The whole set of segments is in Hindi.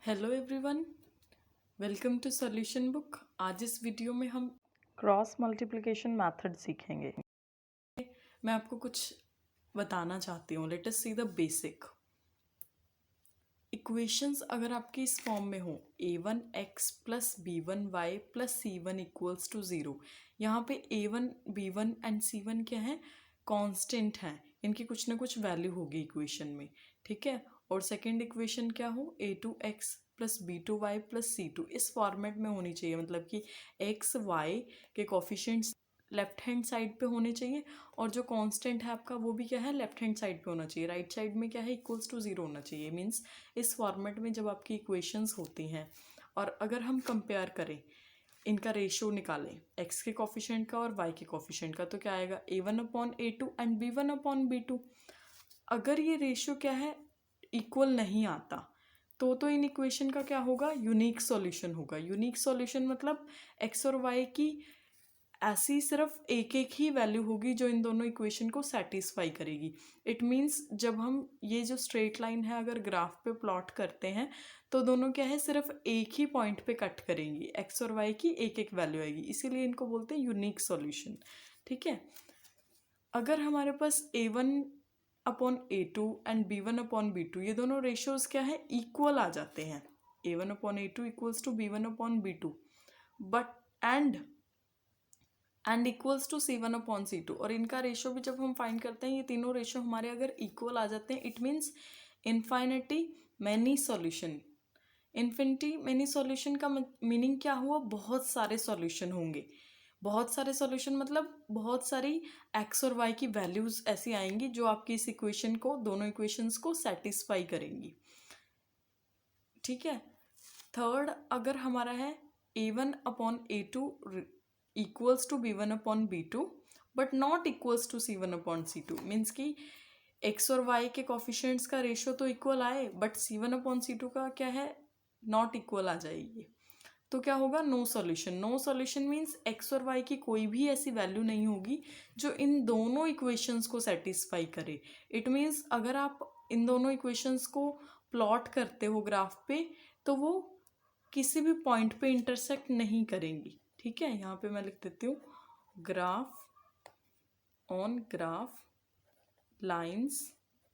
Hello everyone, welcome to solution book. आज इस वीडियो में हम क्रॉस मल्टीप्लिकेशन मेथड सीखेंगे। मैं आपको कुछ बताना चाहती हूँ। Let us see the basic equations. अगर आपकी इस फॉर्म में हो a1x plus b1y plus c1 equals to 0, यहाँ पे a1 b1 एंड c1 क्या है? कांस्टेंट हैं। इनकी कुछ ना कुछ वैल्यू होगी इक्वेशन में, ठीक है। और सेकंड इक्वेशन क्या हो? a2x plus b2y plus c2 इस फॉर्मेट में होनी चाहिए, मतलब कि x y के कोफिशिएंट्स लेफ्ट हैंड साइड पे होने चाहिए और जो कांस्टेंट है आपका वो भी क्या है? लेफ्ट हैंड साइड पे होना चाहिए। राइट साइड में क्या है? इक्वल्स टू 0 होना चाहिए। मीन्स इस फॉर्मेट में जब आपकी इक्वेशंस होती हैं और अगर हम कंपेयर करें, इनका रेशियो निकालें x के कोफिशिएंट का और y के कोफिशिएंट का, तो क्या आएगा? a1/a2 and b1/b2। अगर ये रेशियो क्या है? इक्वल नहीं आता तो इन इक्वेशन का क्या होगा? यूनिक सॉल्यूशन होगा। यूनिक सॉल्यूशन मतलब x और y की ऐसी सिर्फ एक एक ही वैल्यू होगी जो इन दोनों इक्वेशन को सेटिस्फाई करेगी। इट मीन्स जब हम ये जो स्ट्रेट लाइन है अगर ग्राफ पे प्लॉट करते हैं तो दोनों क्या है? सिर्फ एक ही पॉइंट पे कट करेंगी। एक्स और वाई की एक एक वैल्यू आएगी, इसीलिए इनको बोलते हैं यूनिक सॉल्यूशन, ठीक है। अगर हमारे पास a1/a2 एंड b1/b2 ये दोनों रेशियोज क्या है? इक्वल आ जाते हैं। a1/a2 equals to b1/b2 but and equals to c1/c2। और इनका रेशियो भी जब हम फाइंड करते हैं, ये तीनों रेशियो हमारे अगर इक्वल आ जाते हैं, it means infinity many solution. Infinity many solution का मीनिंग क्या हुआ? बहुत सारे सॉल्यूशन होंगे। बहुत सारे सॉल्यूशन मतलब बहुत सारी एक्स और वाई की वैल्यूज ऐसी आएंगी जो आपकी इस इक्वेशन को, दोनों इक्वेशंस को सेटिस्फाई करेंगी, ठीक है। थर्ड, अगर हमारा है a1/a2 equals to b1/b2 but not equals to c1/c2, means कि x और y के कोफिशिएंट्स का रेशियो तो इक्वल आए बट c1/c2 का क्या है? नॉट इक्वल आ जाएगी, तो क्या होगा? No solution. No solution means x और y की कोई भी ऐसी वैल्यू नहीं होगी जो इन दोनों इक्वेशंस को सेटिस्फाई करे। इट मीन्स अगर आप इन दोनों इक्वेशंस को प्लॉट करते हो ग्राफ पे तो वो किसी भी पॉइंट पे इंटरसेक्ट नहीं करेंगी, ठीक है। यहाँ पे मैं लिख देती हूँ graph lines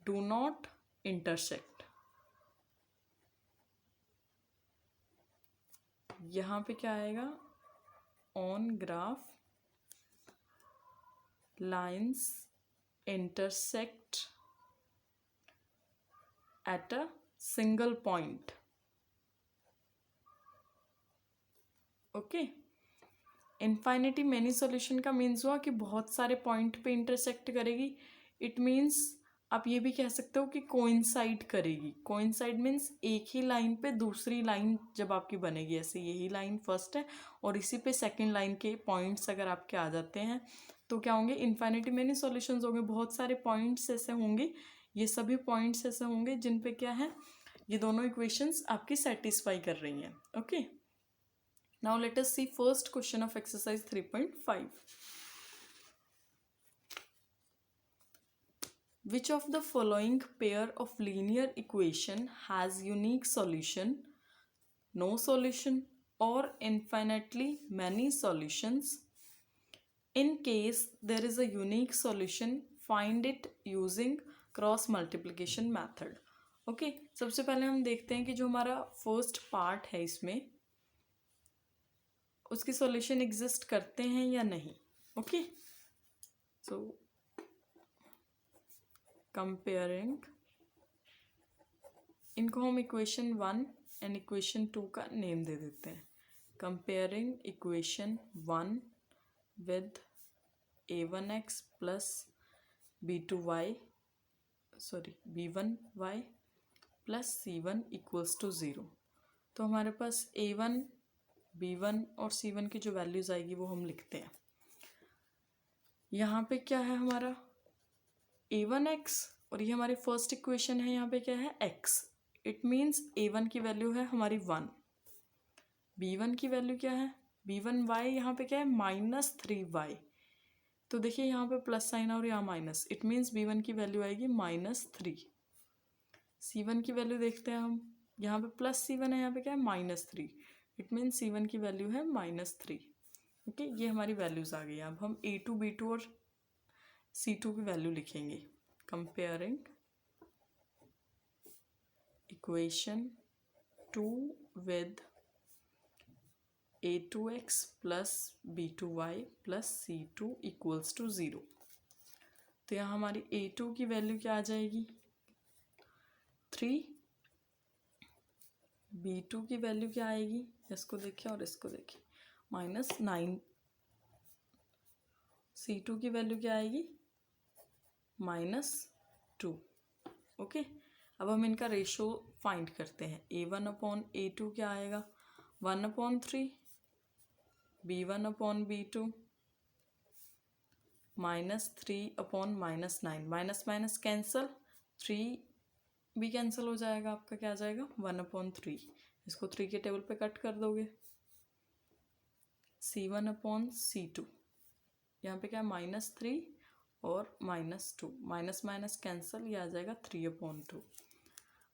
do not intersect. यहाँ पे क्या आएगा? On graph lines intersect at a single point, okay. Infinity many solution का मीन्स हुआ कि बहुत सारे पॉइंट पे इंटरसेक्ट करेगी। इट मीन्स आप ये भी कह सकते हो कि कोइंसाइड करेगी। कोइंसाइड मीन्स एक ही लाइन पे दूसरी लाइन जब आपकी बनेगी, ऐसे यही लाइन फर्स्ट है और इसी पे सेकंड लाइन के पॉइंट्स अगर आपके आ जाते हैं तो क्या होंगे? इनफाइनिटी मैनी सॉल्यूशंस होंगे। बहुत सारे पॉइंट्स ऐसे होंगे, ये सभी पॉइंट्स ऐसे होंगे जिन पे क्या है? ये दोनों इक्वेशंस आपकी सेटिस्फाई कर रही हैं, okay. Now let us see first question of exercise 3.5. Which of the following pair of linear equation has unique solution, no solution or infinitely many solutions? In case there is a unique solution, find it using cross multiplication method. Okay, सबसे पहले हम देखते हैं कि जो हमारा फर्स्ट पार्ट है इसमें उसकी सॉल्यूशन एग्जिस्ट करते हैं या नहीं, ओके। सो कंपेयरिंग, इनको हम इक्वेशन 1 एंड इक्वेशन 2 का नेम दे देते हैं। Comparing equation 1 with a1x plus b2y b1y plus c1 equals to 0। तो हमारे पास a1 b1 और c1 की जो वैल्यूज आएगी वो हम लिखते हैं। यहाँ पे क्या है हमारा? a1x और ये हमारी फर्स्ट इक्वेशन है। यहाँ पे क्या है? x। इट मीन्स a1 की वैल्यू है हमारी 1, b1 की वैल्यू क्या है? b1y यहाँ पे क्या है? -3y। तो देखिए यहाँ पे प्लस साइन और यहाँ माइनस, इट मीन्स b1 की वैल्यू आएगी -3। c1 की वैल्यू देखते हैं हम, यहाँ पे +c1 है, यहाँ पे क्या है -3, इट मीन्स c1 की वैल्यू है -3। ओके, ये हमारी वैल्यूज़ आ गई। अब हम a2 b2 और c2 की वैल्यू लिखेंगे। Comparing equation 2 with a2x plus b2y plus c2 equals to 0। तो यहाँ हमारी a2 की वैल्यू क्या आ जाएगी 3, b2 की वैल्यू क्या आएगी, इसको देखिए और इसको देखिए, -9, c2 की वैल्यू क्या आएगी -2। ओके, अब हम इनका रेशो फाइंड करते हैं। a1/a2 क्या आएगा 1/3, b1/b2 -3/-9, माइनस माइनस कैंसल, 3 भी कैंसिल हो जाएगा, आपका क्या आ जाएगा 1/3। इसको 3 के टेबल पे कट कर दोगे। c1/c2 यहाँ पे क्या है -3 और -2, माइनस माइनस कैंसल, ये आ जाएगा 3/2।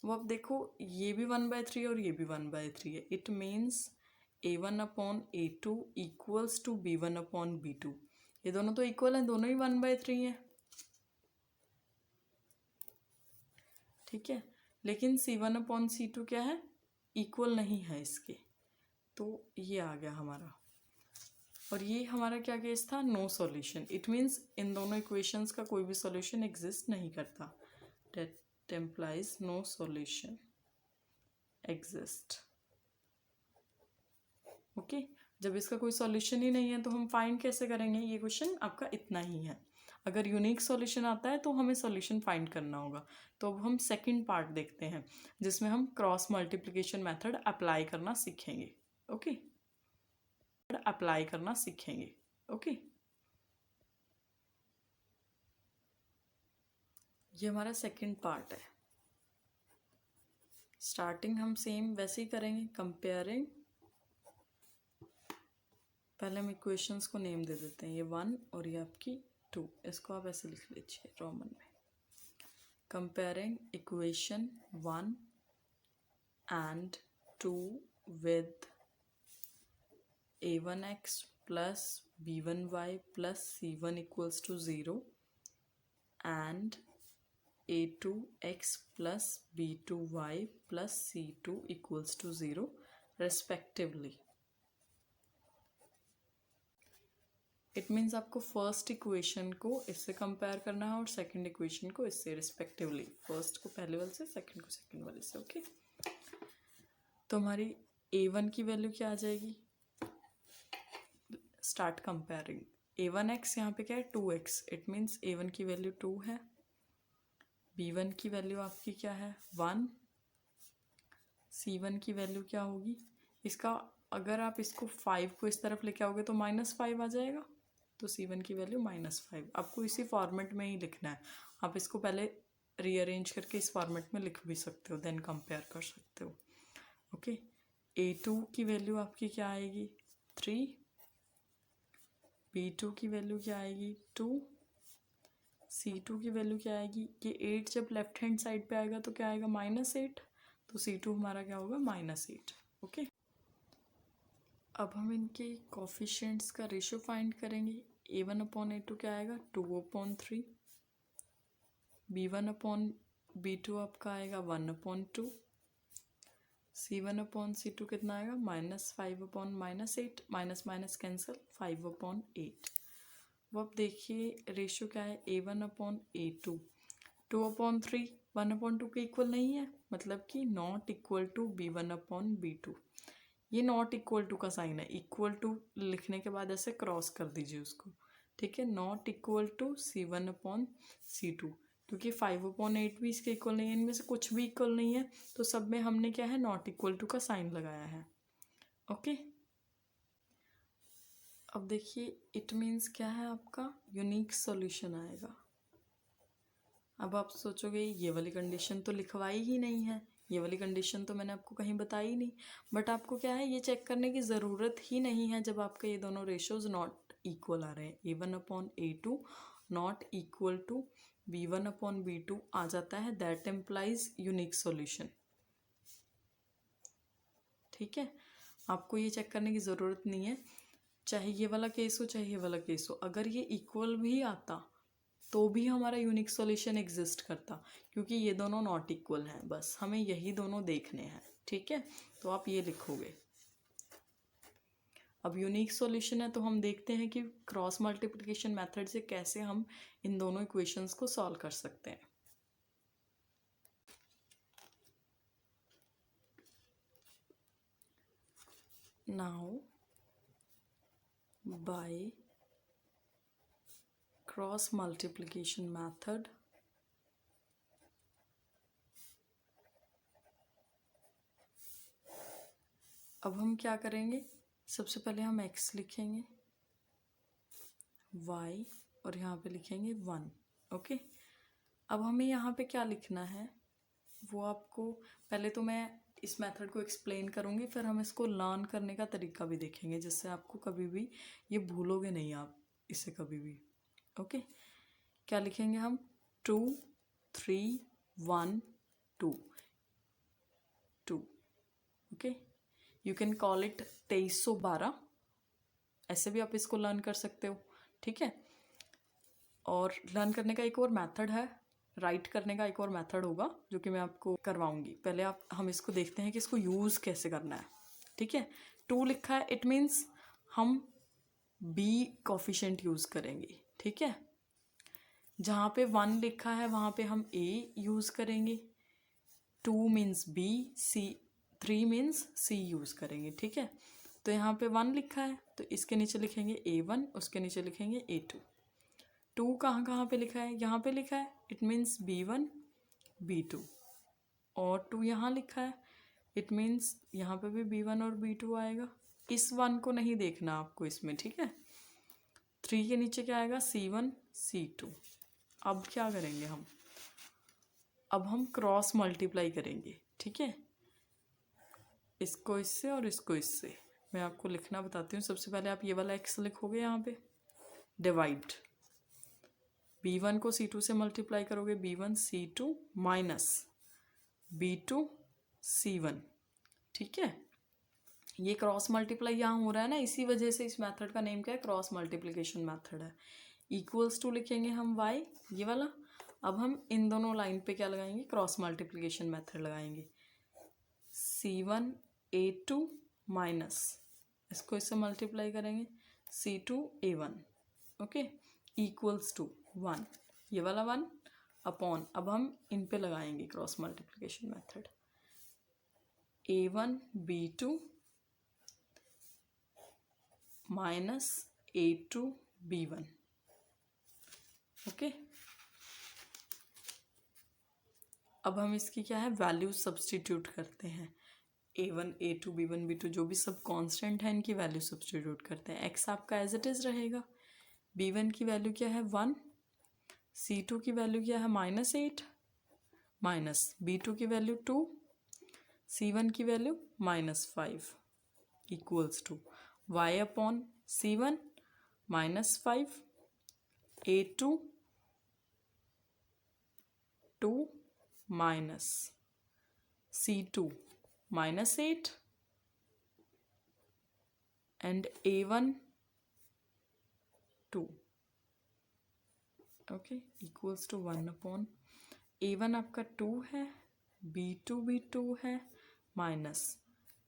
वो अब देखो ये भी 1/3 और ये भी 1/3 है, it means a1/a2 equals to b1/b2। ये दोनों तो इक्वल हैं, दोनों ही 1/3 हैं, ठीक है। लेकिन c1/c2 क्या है इक्वल नहीं है इसके, तो ये आ गया हमारा। और ये हमारा क्या केस था, नो सॉल्यूशन। इट मीन्स इन दोनों इक्वेशंस का कोई भी सॉल्यूशन एग्जिस्ट नहीं करता। That implies no solution exist. Okay, जब इसका कोई सॉल्यूशन ही नहीं है तो हम फाइंड कैसे करेंगे। ये क्वेश्चन आपका इतना ही है। अगर यूनिक सॉल्यूशन आता है तो हमें सॉल्यूशन फाइंड करना होगा। तो अब हम सेकंड पार्ट देखते हैं जिसमें हम क्रॉस मल्टीप्लिकेशन मेथड अप्लाई करना सीखेंगे। ओके, अप्लाई करना सीखेंगे। ओके, ये हमारा सेकंड पार्ट है। स्टार्टिंग हम सेम वैसे ही करेंगे, कंपेयरिंग। पहले हम इक्वेशंस को नेम दे देते हैं, ये 1 और ये आपकी 2, इसको आप ऐसे लिख लीजिए रोमन में। Comparing equation 1 and 2 with a1x plus b1y plus c1 equals to 0 and a2x plus b2y plus c2 equals to 0 respectively. It means आपको फर्स्ट इक्वेशन को इससे कंपेयर करना है और सेकंड इक्वेशन को इससे रिस्पेक्टिवली। फर्स्ट को पहले वाले से, सेकंड को सेकंड वाले से। ओके, तो हमारी a1 की वैल्यू क्या आ जाएगी, स्टार्ट कंपेयरिंग। a1x यहाँ पे क्या है 2x, इट मीन्स a1 की वैल्यू 2 है, b1 की वैल्यू आपकी क्या है 1, c1 की वैल्यू क्या होगी, इसका अगर आप इसको 5 को इस तरफ लेके आओगे तो -5 आ जाएगा, तो c1 की वैल्यू -5। आपको इसी फॉर्मेट में ही लिखना है। आप इसको पहले रीअरेंज करके इस फॉर्मेट में लिख भी सकते हो, देन कंपेयर कर सकते हो। ओके, a2 की वैल्यू आपकी क्या आएगी 3, b2 की वैल्यू क्या आएगी 2, c2 की वैल्यू क्या आएगी, ये 8 जब लेफ्ट हैंड साइड पे आएगा तो क्या आएगा -8, तो c2 हमारा क्या होगा -8। ओके, अब हम इनके कोफिशिएंट्स का रेशियो फाइंड करेंगे। a1/a2 क्या आएगा 2/3, b1/b2 आपका आएगा 1/2, c1/c2 कितना आएगा -5/-8, माइनस माइनस कैंसिल 5/8। वो अब देखिए रेशियो क्या है a1/a2, 2/3 1/2 के इक्वल नहीं है, मतलब कि नॉट इक्वल टू b1/b2। ये नॉट इक्वल टू का साइन है, इक्वल टू लिखने के बाद ऐसे क्रॉस कर दीजिए उसको, ठीक है। नॉट इक्वल टू c1/c2, क्योंकि 5/8 भी इसके इक्वल नहीं है, इनमें से कुछ भी इक्वल नहीं है, तो सब में हमने क्या है नॉट इक्वल टू का साइन लगाया है। ओके, अब देखिए इट मीन्स क्या है आपका यूनिक सॉल्यूशन आएगा। अब आप सोचोगे ये वाली कंडीशन तो लिखवाई ही नहीं है, ये वाली कंडीशन तो मैंने आपको कहीं बताई नहीं, बट आपको क्या है ये चेक करने की ज़रूरत ही नहीं है जब आपका ये दोनों रेशोज नॉट इक्वल आ रहे हैं। a1/a2 not equal to b1/b2 आ जाता है, दैट इम्प्लाइज यूनिक सॉल्यूशन। ठीक है, आपको ये चेक करने की ज़रूरत नहीं है, चाहे ये वाला केस हो चाहे ये वाला केस हो, अगर ये इक्वल भी आता तो भी हमारा यूनिक सॉल्यूशन एग्जिस्ट करता, क्योंकि ये दोनों नॉट इक्वल हैं, बस हमें यही दोनों देखने हैं। ठीक है, तो आप ये लिखोगे। अब यूनिक सॉल्यूशन है तो हम देखते हैं कि क्रॉस मल्टीप्लिकेशन मेथड से कैसे हम इन दोनों इक्वेशंस को सॉल्व कर सकते हैं। Now by cross multiplication method अब हम क्या करेंगे, सबसे पहले हम x लिखेंगे, y और यहाँ पे लिखेंगे 1। ओके, अब हमें यहाँ पे क्या लिखना है वो आपको, पहले तो मैं इस मेथड को एक्सप्लेन करूँगी, फिर हम इसको लर्न करने का तरीका भी देखेंगे, जिससे आपको कभी भी ये भूलोगे नहीं आप इसे कभी भी। ओके, क्या लिखेंगे हम, 2 3 1 2 2। Okay, you can call it 2312, ऐसे भी आप इसको लर्न कर सकते हो। ठीक है, और लर्न करने का एक और मेथड है, राइट करने का एक और मेथड होगा जो कि मैं आपको करवाऊंगी। पहले हम इसको देखते हैं कि इसको यूज़ कैसे करना है। ठीक है, 2 लिखा है, इट मीन्स हम b कोफिशिएंट यूज़ करेंगे। ठीक है, जहाँ पे 1 लिखा है वहाँ पे हम a यूज़ करेंगे, 2 means b, 3 means c use करेंगे। ठीक है, तो यहाँ पे 1 लिखा है तो इसके नीचे लिखेंगे a1, उसके नीचे लिखेंगे a2। 2 कहाँ कहाँ पे लिखा है, यहाँ पे लिखा है, इट मीन्स b1 b2, और 2 यहाँ लिखा है, इट मीन्स यहाँ पे भी b1 और b2 आएगा। इस 1 को नहीं देखना आपको इसमें। ठीक है, 3 के नीचे क्या आएगा, c1 c2। अब क्या करेंगे हम, अब हम क्रॉस मल्टीप्लाई करेंगे। ठीक है, इसको इससे और इसको इससे। मैं आपको लिखना बताती हूँ। सबसे पहले आप ये वाला x लिखोगे, यहाँ पे डिवाइड, b1 को c2 से मल्टीप्लाई करोगे, b1 c2 minus b2 c1। ठीक है, ये क्रॉस मल्टीप्लाई यहाँ हो रहा है ना, इसी वजह से इस मेथड का नेम क्या है, क्रॉस मल्टीप्लिकेशन मेथड है। इक्वल्स टू लिखेंगे हम y, ये वाला। अब हम इन दोनों लाइन पे क्या लगाएंगे, क्रॉस मल्टीप्लिकेशन मेथड लगाएंगे, c1 a2 माइनस, इसको इससे मल्टीप्लाई करेंगे, c2 a1। Okay, equals to 1, ये वाला 1 अपॉन, अब हम इन पे लगाएंगे cross multiplication method, a1 b2 minus a2 b1। Okay, अब हम इसकी क्या है, वैल्यू सब्स्टिट्यूट करते हैं, a1 a2 b1 b2 जो भी सब कांस्टेंट है इनकी वैल्यू सब्स्टिट्यूट करते हैं। x आपका एज इट इज़ रहेगा, b1 की वैल्यू क्या है 1, c2 की वैल्यू क्या है -8, माइनस b2 की वैल्यू 2, c1 की value -5, equals to y upon c1 -5 a2 2 minus c2 -8 and a1 2। Okay, equals to 1 upon a1 आपका 2 है, b2 भी 2 है, माइनस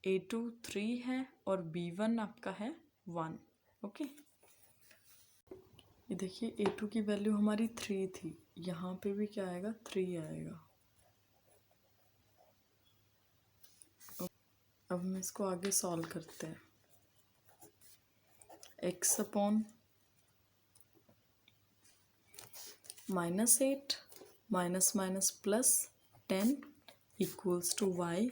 a2 3 है, और b1 आपका है 1। ओके, ये देखिए a2 की वैल्यू हमारी 3 थी, यहाँ पे भी क्या आएगा, 3 आएगा। अब हम इसको आगे सॉल्व करते हैं, x upon -8 minus minus plus 10 equals to y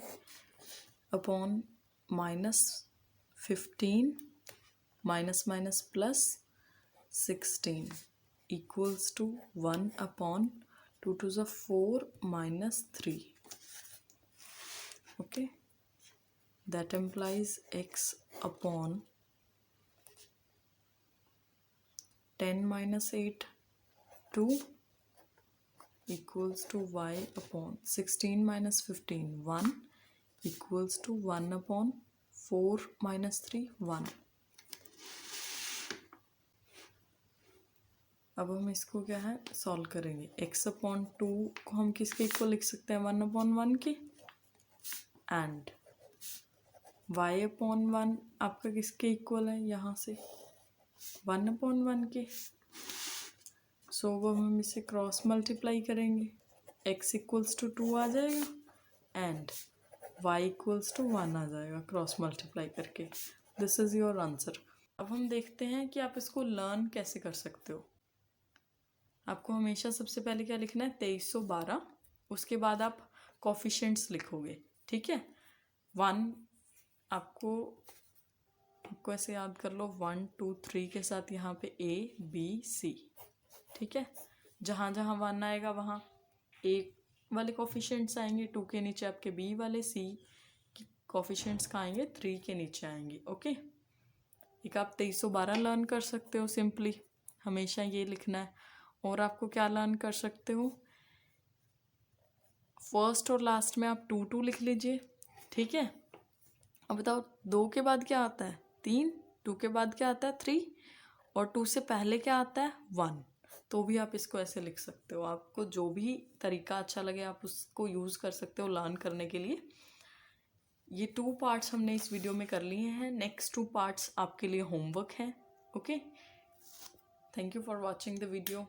upon -15 minus minus plus 16 equals to 1 upon 2 to the 4 minus 3. Okay, that implies x upon 10 minus 8 2 equals to y upon 16 minus 15 1 equals to 1 upon 4 minus 3 1। अब हम इसको क्या है सॉल्व करेंगे। x/2 को हम किसके इक्वल लिख सकते हैं 1/1 के, एंड y/1 आपका किसके इक्वल है यहाँ से 1/1 के। सो वो हम इसे क्रॉस मल्टीप्लाई करेंगे, x = 2 आ जाएगा एंड y = 1 आ जाएगा क्रॉस मल्टीप्लाई करके। This is your answer. अब हम देखते हैं कि आप इसको लर्न कैसे कर सकते हो। आपको हमेशा सबसे पहले क्या लिखना है 2312, उसके बाद आप कोफिशिएंट्स लिखोगे, ठीक है। 1 आपको ऐसे याद कर लो 1 2 3 के साथ यहाँ पे A B C, ठीक है। जहाँ जहाँ 1 आएगा वहाँ A वाले कोफिशिएंट्स आएंगे, 2 के नीचे आपके B वाले, C की कोफिशिएंट्स कहाँ आएंगे 3 के नीचे आएंगे, ओके। एक आप 2312 लर्न कर सकते हो सिंपली, हमेशा ये लिखना है। और आपको क्या लर्न कर सकते हो, फर्स्ट और लास्ट में आप 2 2 लिख लीजिए, ठीक है। अब बताओ 2 के बाद क्या आता है 3, 2 के बाद क्या आता है 3 और 2 से पहले क्या आता है 1। तो भी आप इसको ऐसे लिख सकते हो। आपको जो भी तरीका अच्छा लगे आप उसको यूज़ कर सकते हो लर्न करने के लिए। ये 2 पार्ट्स हमने इस वीडियो में कर लिए हैं, नेक्स्ट 2 पार्ट्स आपके लिए होमवर्क हैं, okay. Thank you for watching the video.